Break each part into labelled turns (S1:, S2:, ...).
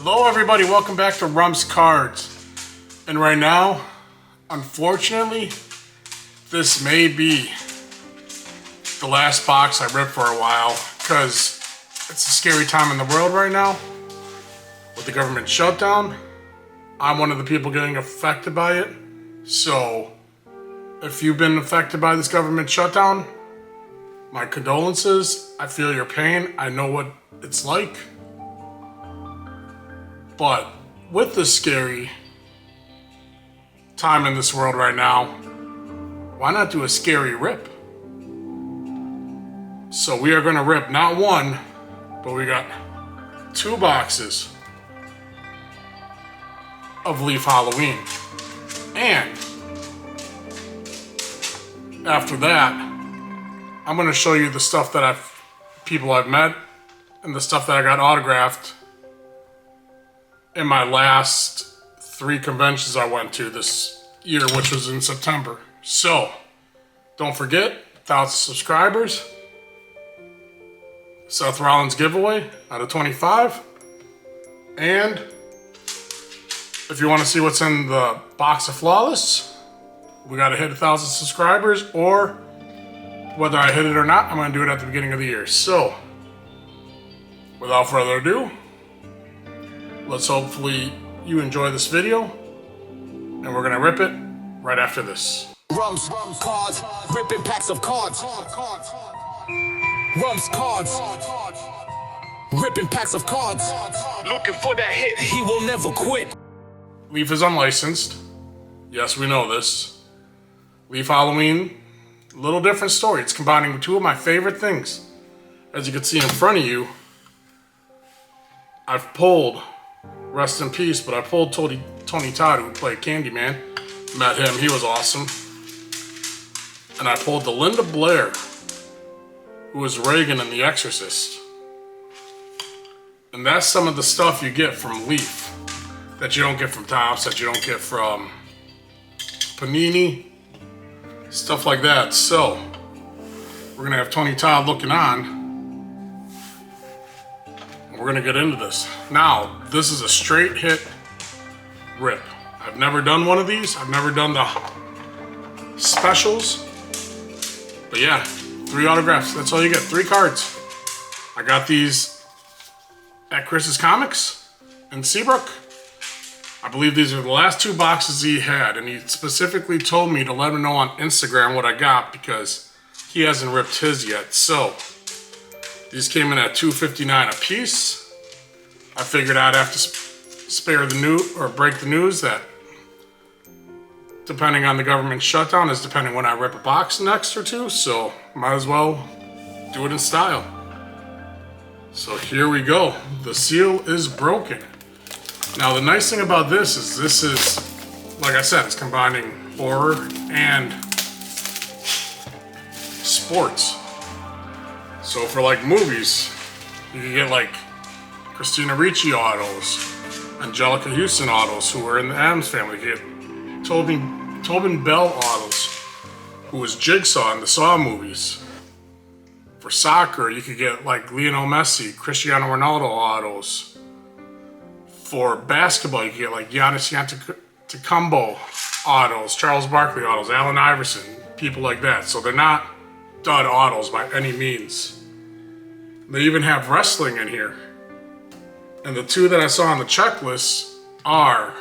S1: Hello everybody, welcome back to Rump's Cards. And right now, unfortunately, this may be the last box I rip for a while, because it's a scary time in the world right now. With the government shutdown, I'm one of the people getting affected by it. So, if you've been affected by this government shutdown, my condolences. I feel your pain. I know what it's like. But with this scary time in this world right now, why not do a scary rip? So we are gonna rip not one, but we got 2 boxes of Leaf Halloween. And after that, I'm gonna show you the stuff that people I've met and the stuff that I got autographed in my last 3 conventions I went to this year, which was in September. So, don't forget, 1,000 subscribers, Seth Rollins giveaway out of 25. And if you want to see what's in the box of Flawless, we got to hit 1,000 subscribers, or whether I hit it or not, I'm going to do it at the beginning of the year. So, without further ado, let's hopefully you enjoy this video, and we're gonna rip it right after this.
S2: Rum's cards, ripping packs of cards. Rum's cards, ripping packs of cards. Looking for that hit, he will never quit.
S1: Leaf is unlicensed. Yes, we know this. Leaf Halloween, a little different story. It's combining 2 of my favorite things. As you can see in front of you, I've pulled, rest in peace, but I pulled Tony Todd, who played Candyman. Met him, he was awesome. And I pulled the Linda Blair, who was Reagan in The Exorcist. And that's some of the stuff you get from Leaf that you don't get from Topps, that you don't get from Panini, stuff like that. So, we're gonna have Tony Todd looking on. We're gonna get into this. Now, this is a straight hit rip. I've never done one of these. I've never done the specials. But yeah, 3 autographs. That's all you get, 3 cards. I got these at Chris's Comics in Seabrook. I believe these are the last 2 boxes he had, and he specifically told me to let him know on Instagram what I got because he hasn't ripped his yet. So, these came in at $2.59 a piece. I figured I'd have to spare the news or break the news that depending on the government shutdown is depending when I rip a box next or 2, so might as well do it in style. So here we go. The seal is broken. Now the nice thing about this is, like I said, it's combining horror and sports. So for like movies, you can get like Christina Ricci autos, Angelica Houston autos, who were in the Addams Family. You get Tobin Bell autos, who was Jigsaw in the Saw movies. For soccer, you could get like Lionel Messi, Cristiano Ronaldo autos. For basketball, you could get like Giannis Antetokounmpo autos, Charles Barkley autos, Allen Iverson, people like that. So they're not dud autos by any means. They even have wrestling in here. And the 2 that I saw on the checklist are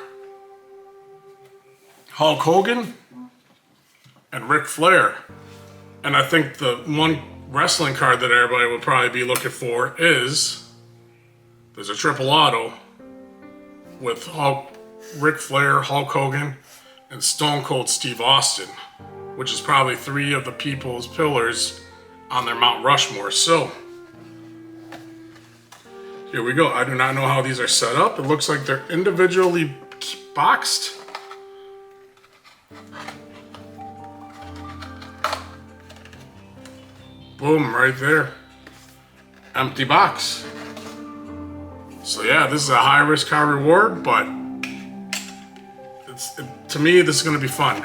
S1: Hulk Hogan and Ric Flair. And I think the one wrestling card that everybody would probably be looking for is, there's a triple auto with Ric Flair, Hulk Hogan, and Stone Cold Steve Austin, which is probably 3 of the people's pillars on their Mount Rushmore. So, here we go. I do not know how these are set up. It looks like they're individually boxed. Boom, right there. Empty box. So yeah, this is a high risk, high reward, but to me, this is gonna be fun.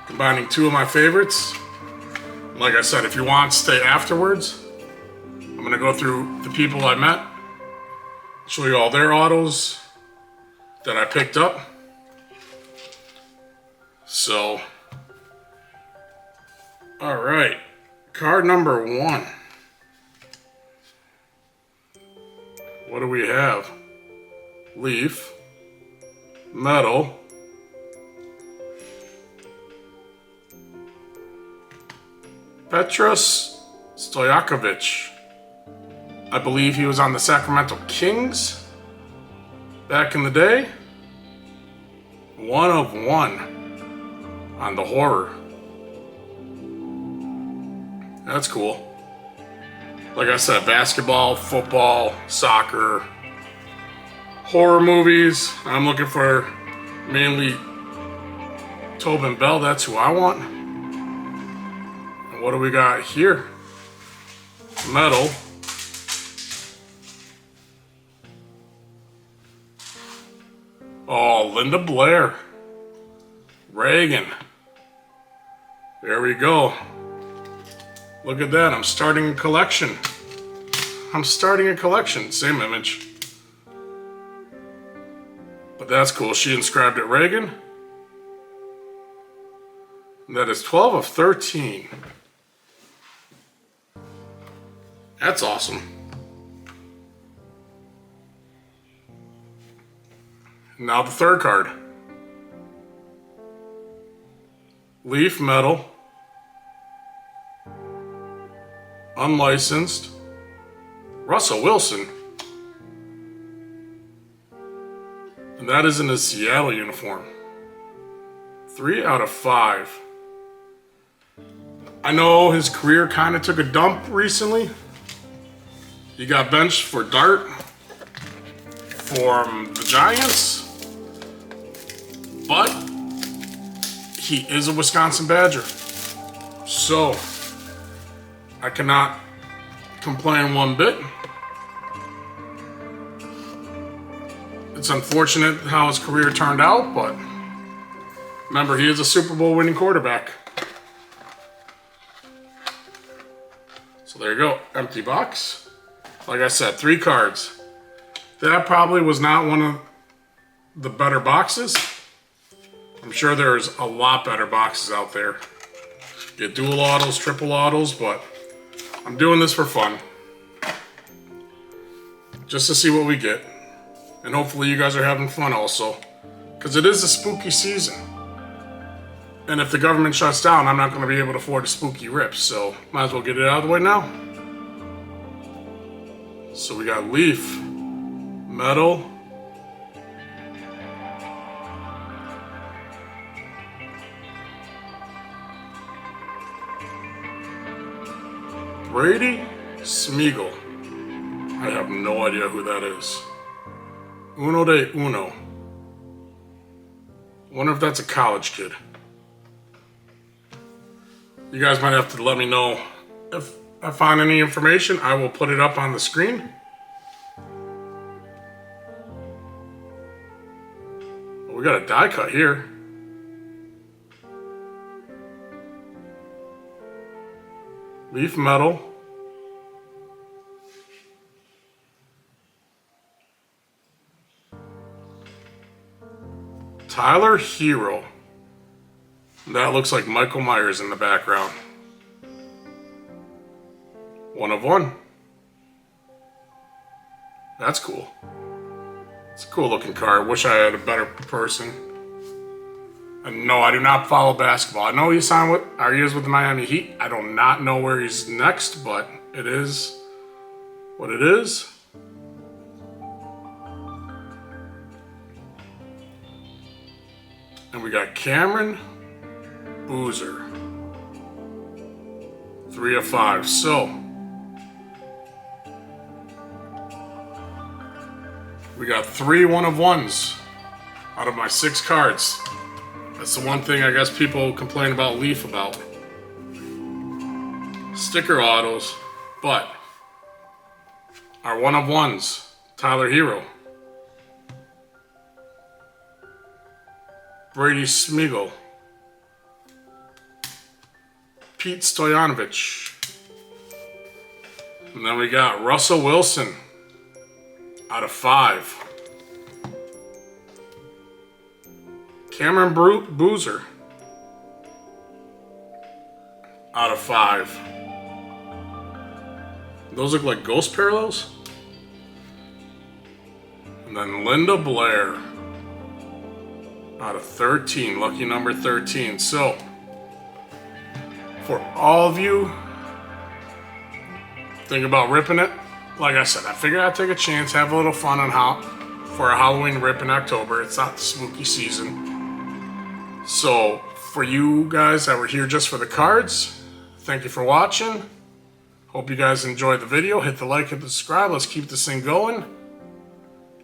S1: Combining 2 of my favorites. Like I said, if you want, stay afterwards. I'm going to go through the people I met, show you all their autos that I picked up. So, all right, card number 1. What do we have? Leaf, metal, Petros Stojakovic. I believe he was on the Sacramento Kings back in the day. 1 of 1 on the horror. That's cool. Like I said, basketball, football, soccer, horror movies. I'm looking for mainly Tobin Bell. That's who I want. And what do we got here? Metal. Oh, Linda Blair. Reagan. There we go. Look at that. I'm starting a collection. Same image. But that's cool. She inscribed it Reagan. And that is 12 of 13. That's awesome. Now the third card. Leaf metal. Unlicensed. Russell Wilson. And that is in his Seattle uniform. 3 out of 5. I know his career kind of took a dump recently. He got benched for Dart from the Giants. But he is a Wisconsin Badger. So I cannot complain one bit. It's unfortunate how his career turned out, but remember, he is a Super Bowl winning quarterback. So there you go, empty box. Like I said, 3 cards. That probably was not one of the better boxes. I'm sure there's a lot better boxes out there. Get dual autos, triple autos, but I'm doing this for fun. Just to see what we get. And hopefully you guys are having fun also. Because it is a spooky season. And if the government shuts down, I'm not going to be able to afford a spooky rip. So might as well get it out of the way now. So we got leaf, metal, Brady Smeagol. I have no idea who that is. Uno de uno. Wonder if that's a college kid. You guys might have to let me know if I find any information. I will put it up on the screen. We got a die cut here. Leaf metal. Tyler Hero. That looks like Michael Myers in the background. 1 of 1. That's cool. It's a cool looking card. Wish I had a better person. And no, I do not follow basketball. I know he signed with, or he is with the Miami Heat. I do not know where he's next, but it is what it is. And we got Cameron Boozer. 3 of 5. So we got 3 1 of 1s out of my 6 cards. That's the one thing I guess people complain about Leaf about. Sticker autos, but our 1 of 1s, Tyler Hero. Brady Smeagol. Pete Stoyanovich. And then we got Russell Wilson out of 5. Cameron Boozer out of 5. Those look like ghost parallels. And then Linda Blair out of 13, lucky number 13. So, for all of you think about ripping it, like I said, I figured I'd take a chance, have a little fun on for a Halloween rip in October. It's not the spooky season. So, for you guys that were here just for the cards, thank you for watching. Hope you guys enjoyed the video. Hit the like, hit the subscribe. Let's keep this thing going.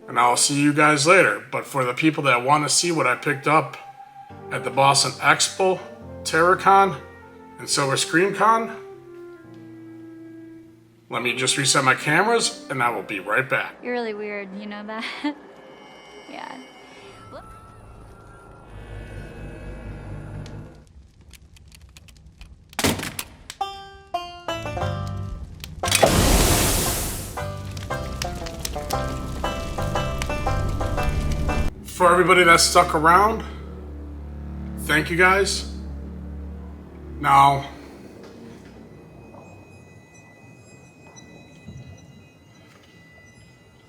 S1: And I'll see you guys later. But for the people that want to see what I picked up at the Boston Expo, TerrorCon, and Silver Scream Con, let me just reset my cameras and I will be right back.
S3: You're really weird, you know that? Yeah.
S1: For everybody that stuck around, thank you guys. Now,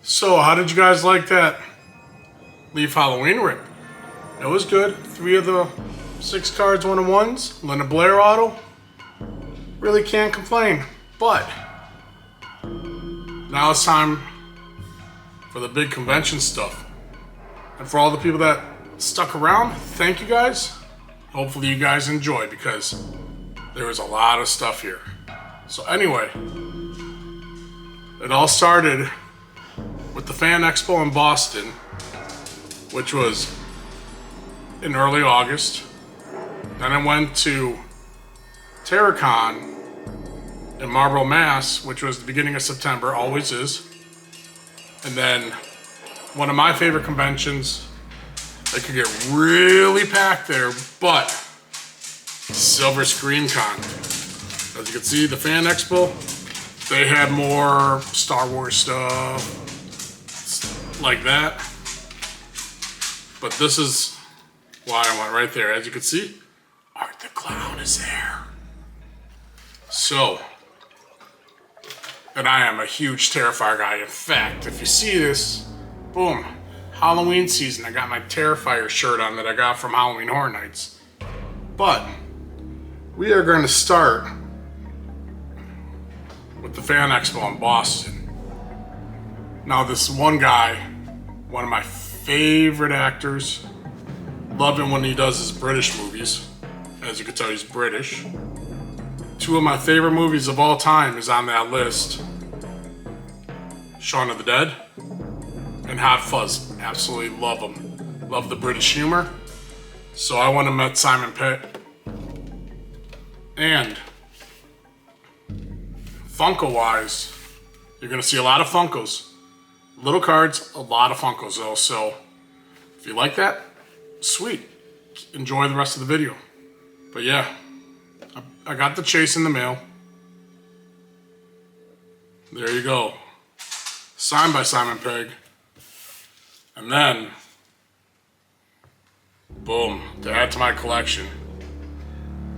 S1: so how did you guys like that Leaf Halloween rip? It was good. 3 of the 6 cards, 1-of-1s. Linda Blair auto. Really can't complain. But now it's time for the big convention stuff. And for all the people that stuck around, thank you guys. Hopefully you guys enjoy because there was a lot of stuff here. So anyway, it all started with the Fan Expo in Boston, which was in early August. Then I went to TerrorCon in Marlborough, Mass, which was the beginning of September, always is. And then one of my favorite conventions, it could get really packed there, but Silver Scream Con. As you can see, the Fan Expo, they had more Star Wars stuff, like that. But this is why I went right there. As you can see, Art the Clown is there. So, and I am a huge Terrifier guy. In fact, if you see this, boom, Halloween season. I got my Terrifier shirt on that I got from Halloween Horror Nights. But we are going to start with the Fan Expo in Boston. Now this one guy, one of my favorite actors, love him when he does his British movies. As you can tell, he's British. 2 of my favorite movies of all time is on that list. Shaun of the Dead and Hot Fuzz. Absolutely love them. Love the British humor. So I went and met Simon Pegg. And Funko-wise, you're going to see a lot of Funkos. Little cards, a lot of Funkos though. So if you like that, sweet. Enjoy the rest of the video. But yeah, I got the chase in the mail. There you go. Signed by Simon Pegg. And then, boom, to add to my collection.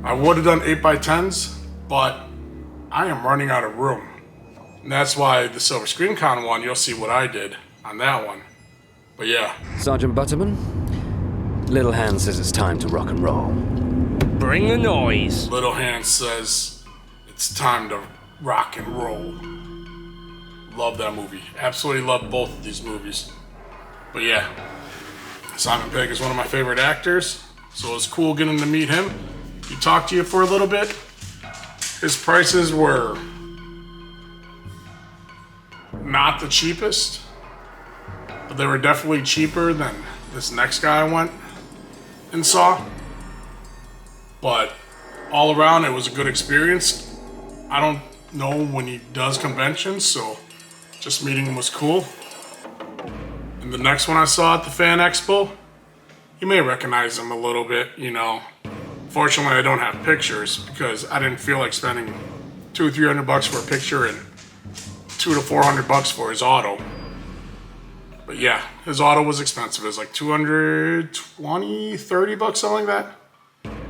S1: I would have done 8x10s, but I am running out of room. And that's why the Silver Scream Con one, you'll see what I did on that one. But yeah.
S4: Sergeant Butterman, Little Hand says it's time to rock and roll.
S2: Bring the noise.
S1: Little Hand says it's time to rock and roll. Love that movie. Absolutely love both of these movies. But yeah, Simon Pegg is one of my favorite actors, so it's cool getting to meet him. He talked to you for a little bit. His prices were not the cheapest, but they were definitely cheaper than this next guy I went and saw. But all around, it was a good experience. I don't know when he does conventions, so just meeting him was cool. And the next one I saw at the Fan Expo, you may recognize him a little bit, you know. Fortunately, I don't have pictures because I didn't feel like spending $200 or $300 for a picture and $200 to $400 for his auto. But yeah, his auto was expensive. It was like $220, $30, something like that.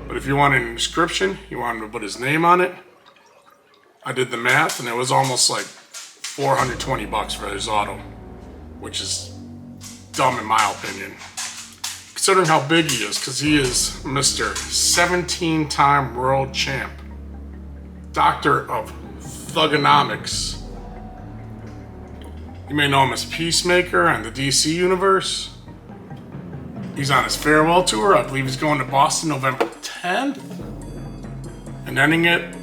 S1: But if you wanted an inscription, you wanted to put his name on it. I did the math, and it was almost like $420 for his auto, which is dumb in my opinion, considering how big he is, because he is Mr. 17-time world champ, doctor of thugonomics. You may know him as Peacemaker on the DC universe. He's on his farewell tour. I believe he's going to Boston November 10th and ending it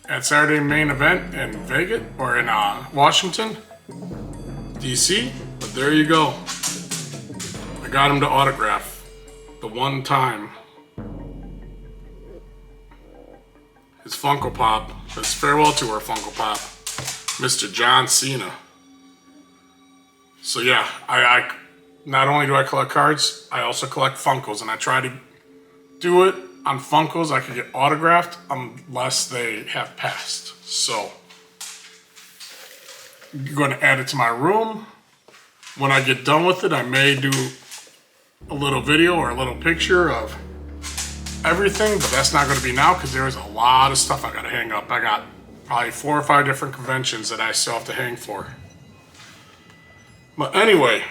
S1: at Saturday main event in Vegas or in Washington, DC. But there you go. I got him to autograph the one time his Funko Pop, his farewell tour Funko Pop, Mr. John Cena. So yeah, I not only do I collect cards, I also collect Funkos, and I try to do it on Funkos I can get autographed unless they have passed. So I'm going to add it to my room. When I get done with it, I may do a little video or a little picture of everything, but that's not going to be now because there's a lot of stuff I got to hang up. I got probably 4 or 5 different conventions that I still have to hang for. But anyway,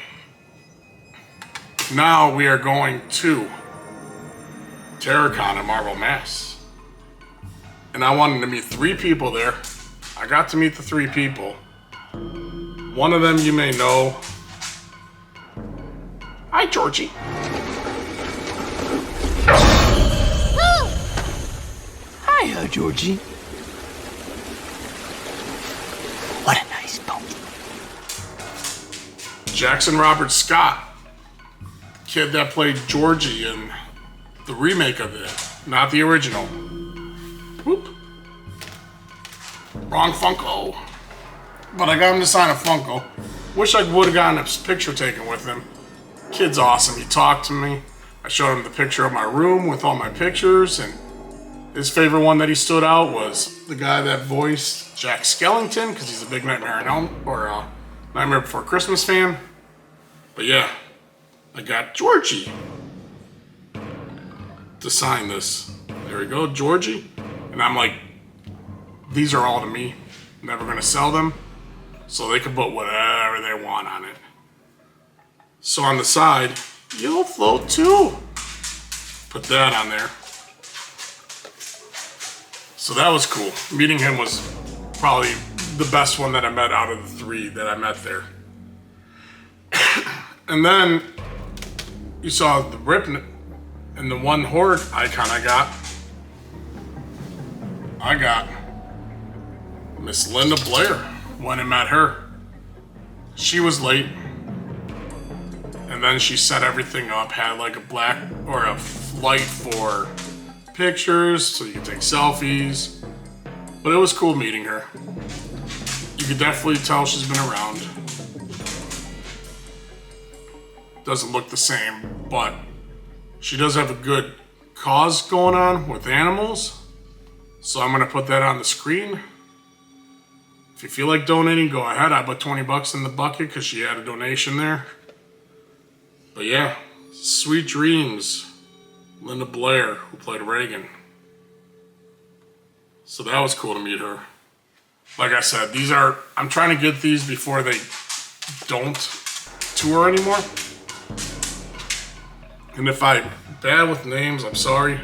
S1: now we are going to TerraCon in Marble, Mass. And I wanted to meet 3 people there. I got to meet the 3 people. One of them you may know. Hi, Georgie.
S5: Hiya, Georgie. What a nice boat.
S1: Jackson Robert Scott, kid that played Georgie in the remake of it, not the original. Whoop. Wrong Funko. But I got him to sign a Funko. Wish I would have gotten a picture taken with him. Kid's awesome. He talked to me. I showed him the picture of my room with all my pictures, and his favorite one that he stood out was the guy that voiced Jack Skellington, because he's a big Nightmare on Elm or Nightmare Before Christmas fan. But yeah, I got Georgie to sign this. There we go, Georgie. And I'm like, these are all to me. Never gonna sell them. So they can put whatever they want on it. So on the side, you'll float too. Put that on there. So that was cool. Meeting him was probably the best one that I met out of the 3 that I met there. And then you saw the Rip and the one Horde icon I got Miss Linda Blair when I met her. She was late. And then she set everything up, had like a black or a light for pictures so you could take selfies. But it was cool meeting her. You could definitely tell she's been around. Doesn't look the same, but she does have a good cause going on with animals. So I'm gonna put that on the screen. If you feel like donating, go ahead. I put $20 in the bucket because she had a donation there. But yeah, sweet dreams. Linda Blair, who played Reagan. So that was cool to meet her. Like I said, I'm trying to get these before they don't tour anymore. And if I'm bad with names, I'm sorry.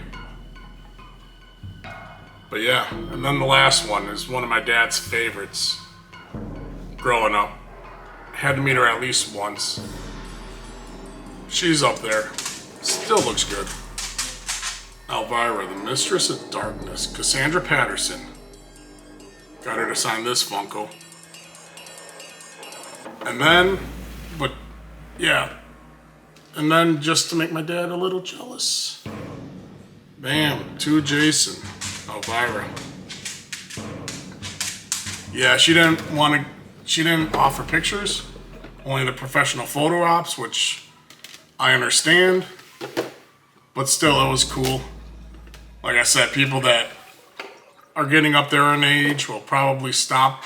S1: But yeah, and then the last one is one of my dad's favorites growing up. Had to meet her at least once. She's up there. Still looks good. Elvira, the Mistress of Darkness. Cassandra Patterson. Got her to sign this Funko. And then, but yeah. And then just to make my dad a little jealous. Bam, to Jason. Elvira. Yeah, she didn't offer pictures. Only the professional photo ops, which I understand. But still, it was cool. Like I said, people that are getting up there in age will probably stop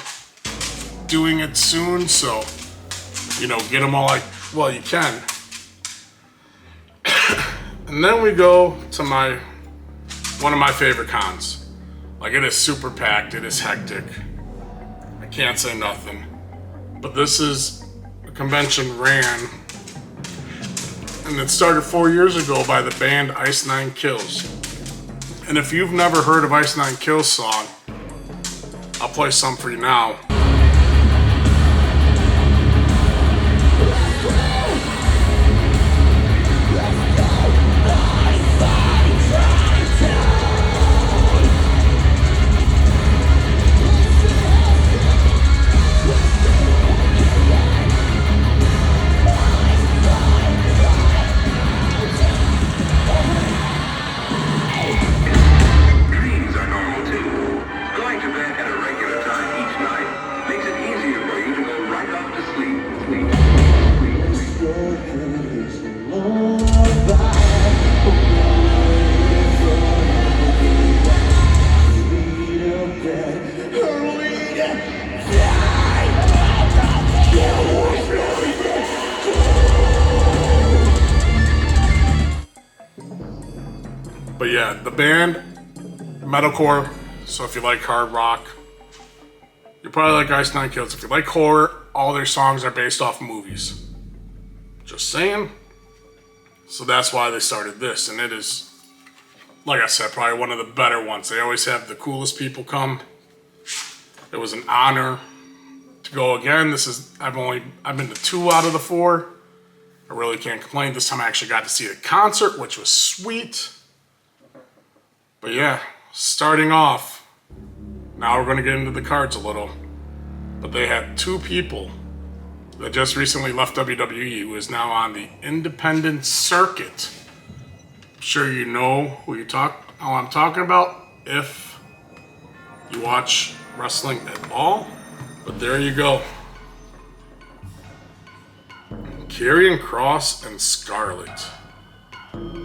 S1: doing it soon, so, you know, get them all like, well, you can. And then we go to one of my favorite cons. Like, it is super packed, it is hectic. I can't say nothing. But this is a convention ran, and it started 4 years ago by the band Ice Nine Kills. And if you've never heard of Ice Nine Kills song, I'll play some for you now. But yeah, the band, metalcore, so if you like hard rock, you probably like Ice Nine Kills. If you like horror, all their songs are based off movies. Just saying. So that's why they started this, and it is, like I said, probably one of the better ones. They always have the coolest people come. It was an honor to go again. I've been to 2 out of the 4. I really can't complain. This time I actually got to see the concert, which was sweet. But yeah, starting off, now we're going to get into the cards a little. But they had 2 people that just recently left WWE who is now on the independent circuit. I'm sure you know who I'm talking about if you watch wrestling at all. But there you go. Karrion Kross and Scarlett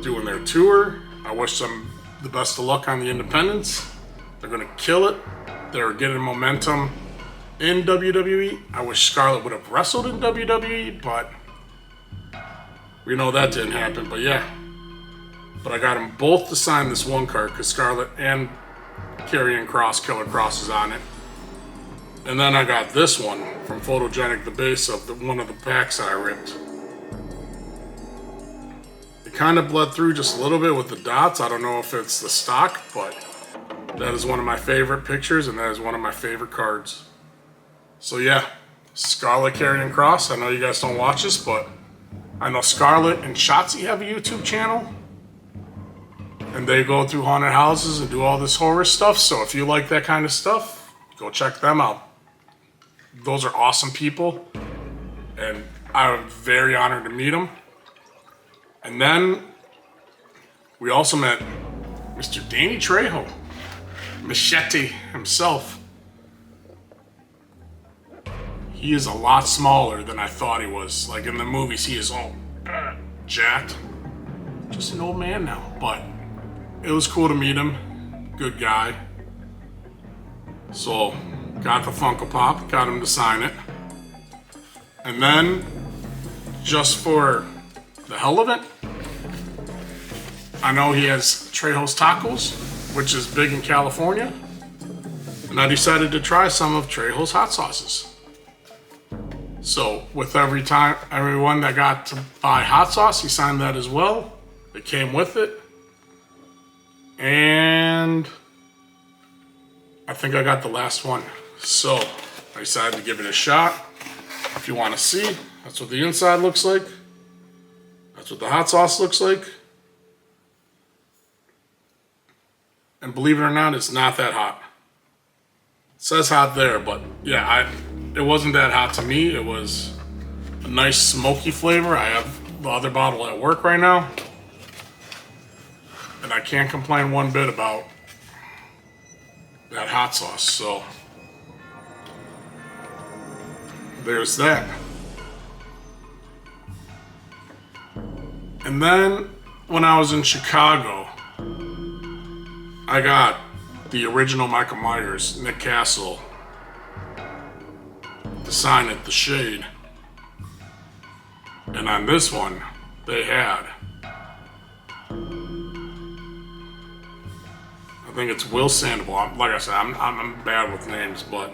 S1: doing their tour. I wish them the best of luck on the independents. They're gonna kill it. They're getting momentum in WWE. I wish Scarlett would have wrestled in WWE, but we know that didn't happen. But yeah, but I got them both to sign this one card because Scarlett and Karrion Kross, Killer Kross, is on it. And then I got this one from Photogenic, the base of one of the packs that I ripped. It kind of bled through just a little bit with the dots. I don't know if it's the stock, but that is one of my favorite pictures, and that is one of my favorite cards. So yeah, Scarlett, Karrion Kross. I know you guys don't watch this, but I know Scarlett and Shotzi have a YouTube channel, and they go through haunted houses and do all this horror stuff. So if you like that kind of stuff, go check them out. Those are awesome people, and I'm very honored to meet them. And then we also met Mr. Danny Trejo, Machete himself. He is a lot smaller than I thought he was. Like in the movies, he is all jacked. Just an old man now, but it was cool to meet him. Good guy. So, got the Funko Pop, got him to sign it. And then, just for the hell of it, I know he has Trejo's Tacos, which is big in California. And I decided to try some of Trejo's hot sauces. So, with everyone that got to buy hot sauce, he signed that as well. It came with it. And I think I got the last one. So, I decided to give it a shot. If you want to see, that's what the inside looks like. That's what the hot sauce looks like. And believe it or not, it's not that hot. It says hot there, but yeah, it wasn't that hot to me. It was a nice smoky flavor. I have the other bottle at work right now, and I can't complain one bit about that hot sauce. So there's that. And then when I was in Chicago, I got the original Michael Myers, Nick Castle, sign at the Shade. And on this one, they had, I think it's Will Sandoval. Like I said, I'm bad with names, but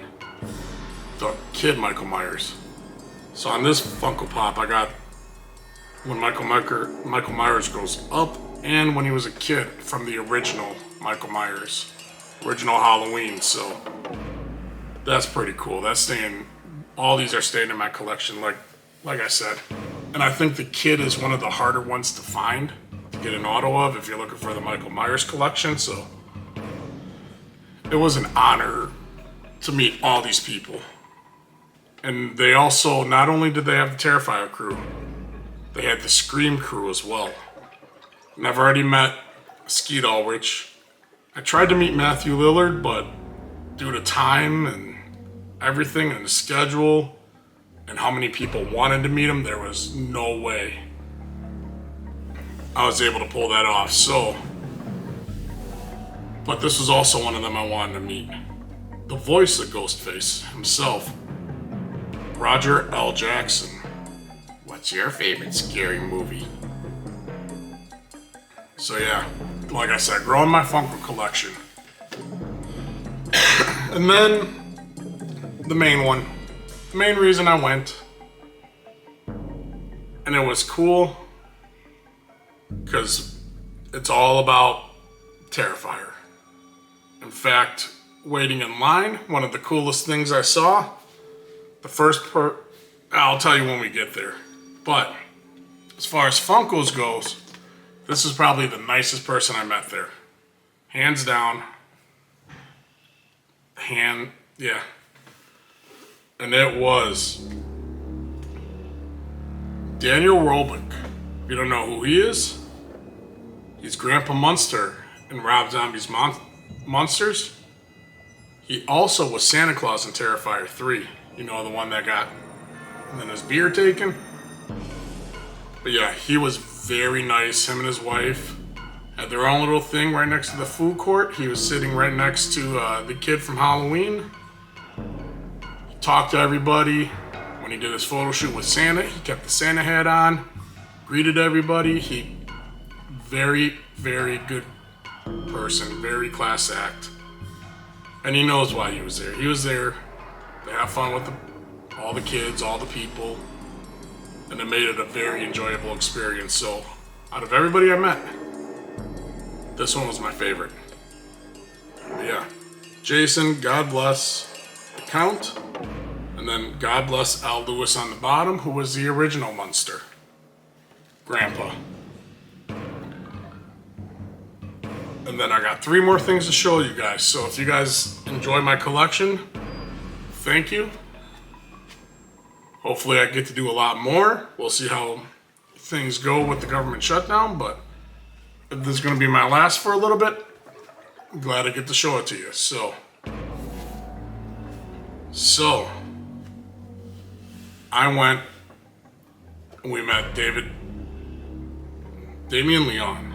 S1: the kid Michael Myers. So on this Funko Pop, I got when Michael Myers grows up and when he was a kid from the original Michael Myers, original Halloween. So that's pretty cool. That's staying. All these are staying in my collection, like I said. And I think the kid is one of the harder ones to find, to get an auto of if you're looking for the Michael Myers collection. So it was an honor to meet all these people. And they also, not only did they have the Terrifier crew, they had the Scream crew as well. And I've already met Skeet Ulrich. I tried to meet Matthew Lillard, but due to time and everything and the schedule and how many people wanted to meet him, there was no way I was able to pull that off. So, but this was also one of them I wanted to meet. The voice of Ghostface himself, Roger L. Jackson. What's your favorite scary movie? So yeah, like I said, growing my Funko collection. And then the main one, the main reason I went, and it was cool because it's all about Terrifier. In fact, waiting in line, one of the coolest things I saw, I'll tell you when we get there. But as far as Funkos goes, this is probably the nicest person I met there. Hands down. Yeah. And it was Daniel Roebuck. If you don't know who he is, he's Grandpa Munster in Rob Zombie's Monsters. He also was Santa Claus in Terrifier 3. You know, the one that got and then his beard taken. But yeah, he was very nice. Him and his wife had their own little thing right next to the food court. He was sitting right next to the kid from Halloween. He talked to everybody. When he did his photo shoot with Santa, he kept the Santa hat on, greeted everybody. Very, very good person, very class act. And he knows why he was there. He was there to have fun with all the kids, all the people. And it made it a very enjoyable experience. So, out of everybody I met, this one was my favorite. But yeah, Jason, God bless the Count, and then God bless Al Lewis on the bottom, who was the original Munster, Grandpa. And then I got 3 more things to show you guys. So if you guys enjoy my collection, thank you. Hopefully I get to do a lot more. We'll see how things go with the government shutdown, but if this is going to be my last for a little bit, I'm glad I get to show it to you. So I went and we met Damien Leone,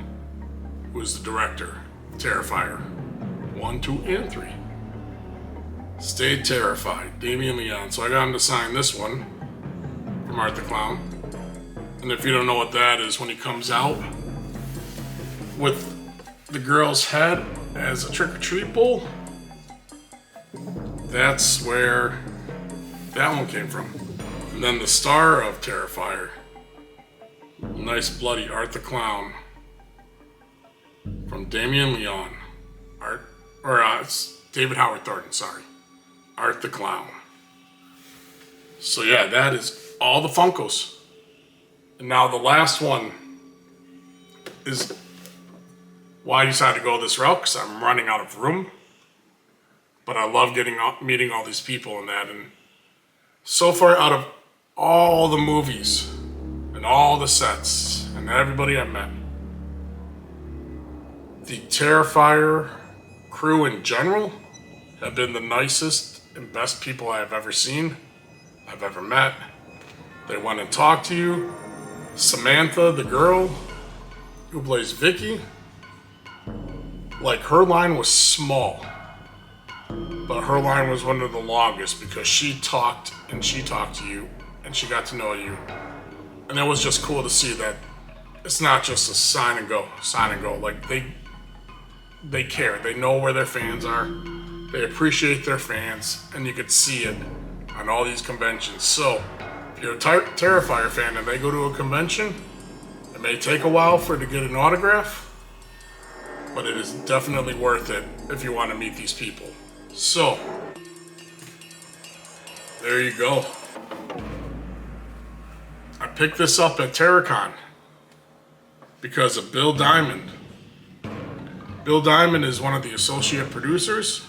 S1: who is the director of Terrifier 1, 2, and 3. Stay Terrified, Damien Leone. So I got him to sign this one from Art the Clown. And if you don't know what that is, when he comes out with the girl's head as a trick-or-treat bowl, that's where that one came from. And then the star of Terrifier, nice bloody Art the Clown from Damien Leone. It's David Howard Thornton, sorry. Art the Clown. So yeah, that is all the Funkos. And now the last one is why I decided to go this route, because I'm running out of room. But I love meeting all these people and that. And so far, out of all the movies and all the sets and everybody I met, the Terrifier crew in general have been the nicest and best people I have ever seen, I've ever met. They went and talked to you. Samantha, the girl who plays Vicky, like her line was small, but her line was one of the longest because she talked to you and she got to know you. And it was just cool to see that it's not just a sign and go. Like they care. They know where their fans are. They appreciate their fans, and you could see it on all these conventions. So, if you're a Terrifier fan and they go to a convention, it may take a while for it to get an autograph, but it is definitely worth it if you want to meet these people. So, there you go. I picked this up at Terracon because of Bill Diamond. Bill Diamond is one of the associate producers,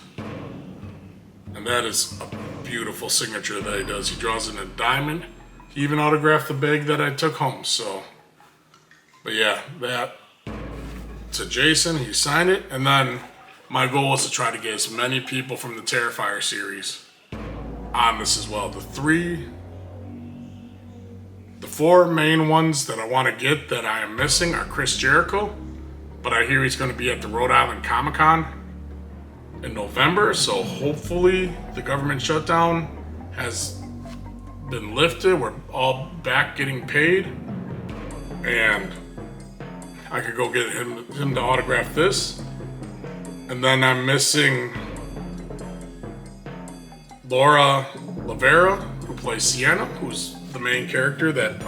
S1: and that is a beautiful signature that he does. He draws in a diamond. He even autographed the bag that I took home, so. But yeah, that to Jason, he signed it, and then my goal was to try to get as many people from the Terrifier series on this as well. The four main ones that I want to get that I am missing are Chris Jericho, but I hear he's going to be at the Rhode Island Comic Con in November, so hopefully the government shutdown has been lifted. We're all back getting paid, and I could go get him to autograph this. And then I'm missing Laura Lavera, who plays Sienna, who's the main character that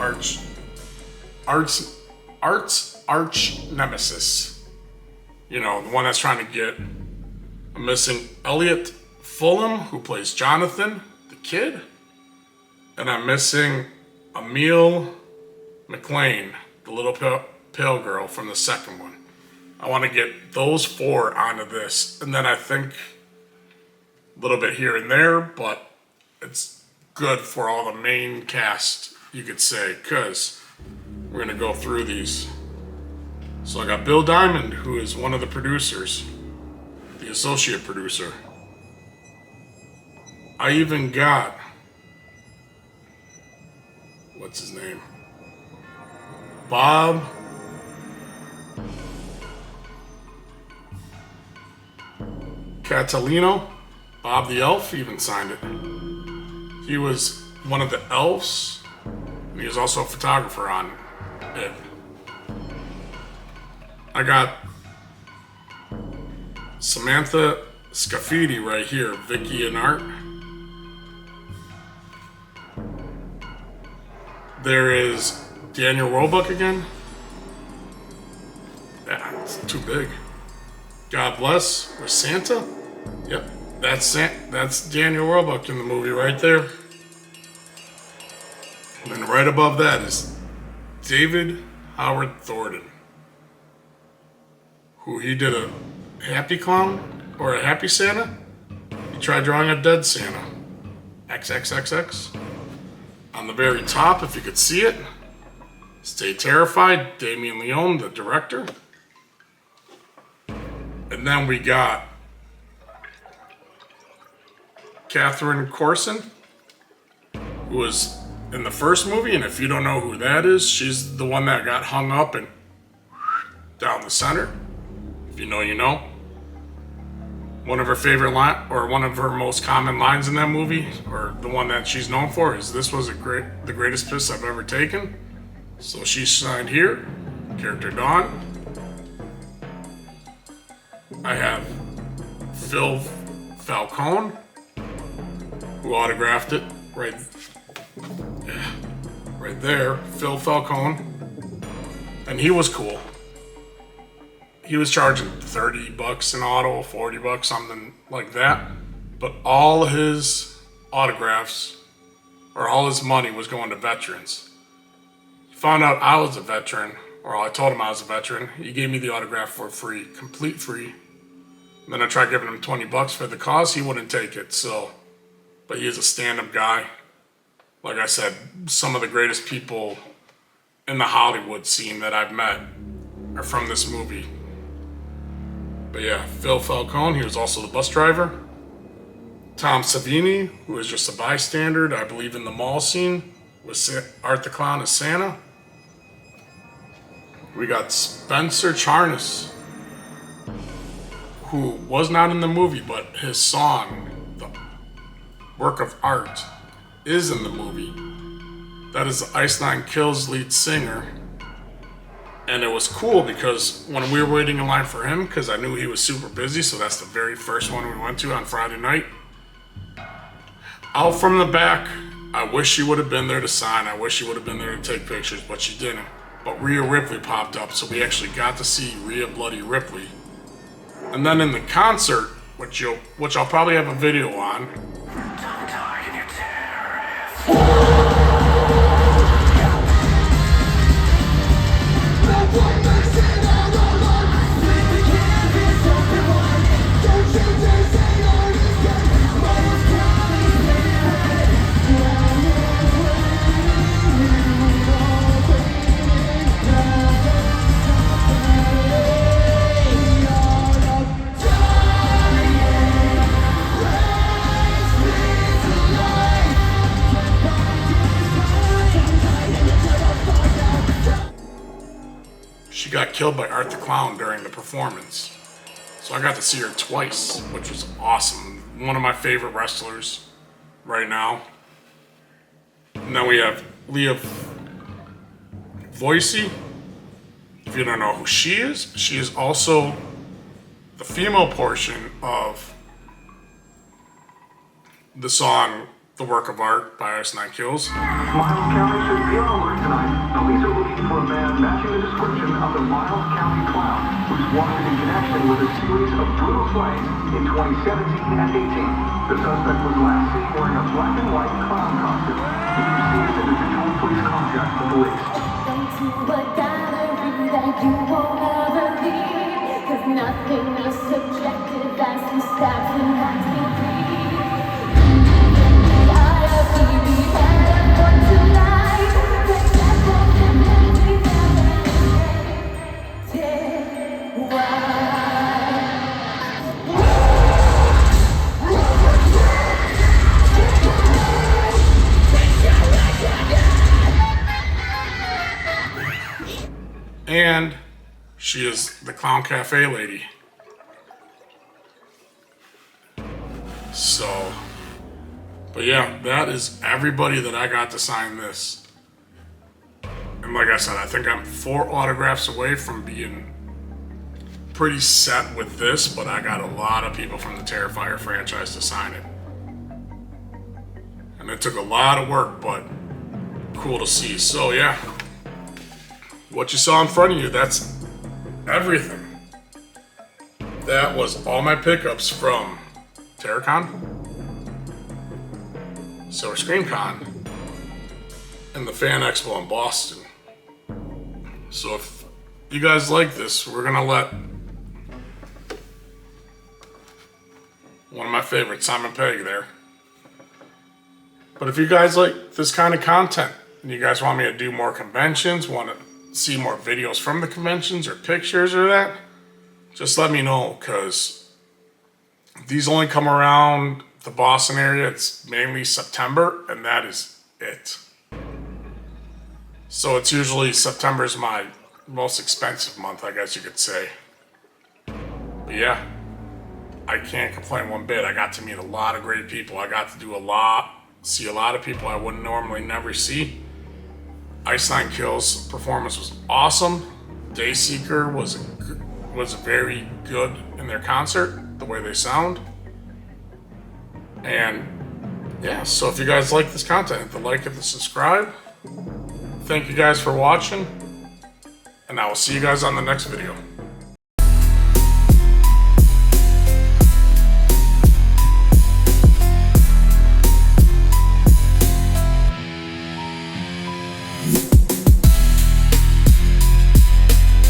S1: arch nemesis. You know, the one that's trying to get. I'm missing Elliot Fulham, who plays Jonathan, the kid. And I'm missing Emile McLean, the little pale girl from the second one. I want to get those four onto this. And then I think a little bit here and there, but it's good for all the main cast, you could say, because we're going to go through these. So I got Bill Diamond, who is one of the producers, the associate producer. I even got, what's his name? Bob Catalino. Bob the Elf even signed it. He was one of the elves, and he was also a photographer on it. I got Samantha Scafidi right here, Vicky and Art. There is Daniel Roebuck again. Yeah, it's too big. God Bless, or Santa. Yep, that's Daniel Roebuck in the movie right there. And then right above that is David Howard Thornton, who he did a happy clown or a happy Santa. He tried drawing a dead Santa. XXXX. On the very top, if you could see it, Stay Terrified, Damien Leone, the director. And then we got Catherine Corson, who was in the first movie, and if you don't know who that is, she's the one that got hung up and down the center. If you know, you know. One of her favorite or one of her most common lines in that movie, or the one that she's known for, is "This was the greatest piss I've ever taken." So she signed here, character Dawn. I have Phil Falcone, who autographed it right there, Phil Falcone. And he was cool. He was charging $30 an auto, $40, something like that. But all his autographs, or all his money, was going to veterans. He found out I was a veteran, or I told him I was a veteran. He gave me the autograph for free, complete free. And then I tried giving him $20 for the cause. He wouldn't take it, so. But he is a stand-up guy. Like I said, some of the greatest people in the Hollywood scene that I've met are from this movie. But yeah, Phil Falcone, he was also the bus driver. Tom Savini, who was just a bystander, I believe, in the mall scene, with Art the Clown as Santa. We got Spencer Charnas, who was not in the movie, but his song work of art is in the movie. That is the Ice Nine Kills lead singer. And it was cool because when we were waiting in line for him, because I knew he was super busy, so that's the very first one we went to on Friday night. Out from the back, I wish she would have been there to sign. I wish she would have been there to take pictures, but she didn't. But Rhea Ripley popped up, so we actually got to see Rhea Bloody Ripley. And then in the concert, which I'll probably have a video on. She got killed by Art the Clown during the performance. So I got to see her twice, which was awesome. One of my favorite wrestlers right now. And then we have Leah Voicey. If you don't know who she is also the female portion of the song The Work of Art by Ice Nine Kills.
S6: Miles County should be on alert tonight. Police are looking for a man matching the description of the Miles County clown, who's wanted in connection with a series of brutal flames in 2017 and 18. The suspect was last seen wearing a black and white clown costume. If you see this individual, please contact the police.
S7: To a gallery that you won't ever leave, 'cause nothing is subjective as we start to have to breathe.
S1: And she is the Clown Cafe lady. So, but yeah, that is everybody that I got to sign this. And like I said, I think I'm 4 autographs away from being pretty set with this, but I got a lot of people from the Terrifier franchise to sign it. And it took a lot of work, but cool to see. So yeah, what you saw in front of you, that's everything. That was all my pickups from TerraCon, Silver Screen Con, and the Fan Expo in Boston. So if you guys like this, we're gonna let one of my favorites, Simon Pegg, there. But if you guys like this kind of content, and you guys want me to do more conventions, want to see more videos from the conventions or pictures or that, just let me know, because these only come around the Boston area. It's mainly September, and that is it. So it's usually September's my most expensive month, I guess you could say. But yeah, I can't complain one bit. I got to meet a lot of great people. I got to see a lot of people I wouldn't normally never see. Ice Nine Kills performance was awesome. Dayseeker was very good in their concert, the way they sound. And yeah, so if you guys like this content, hit the like, hit the subscribe. Thank you guys for watching, and I will see you guys on the next video.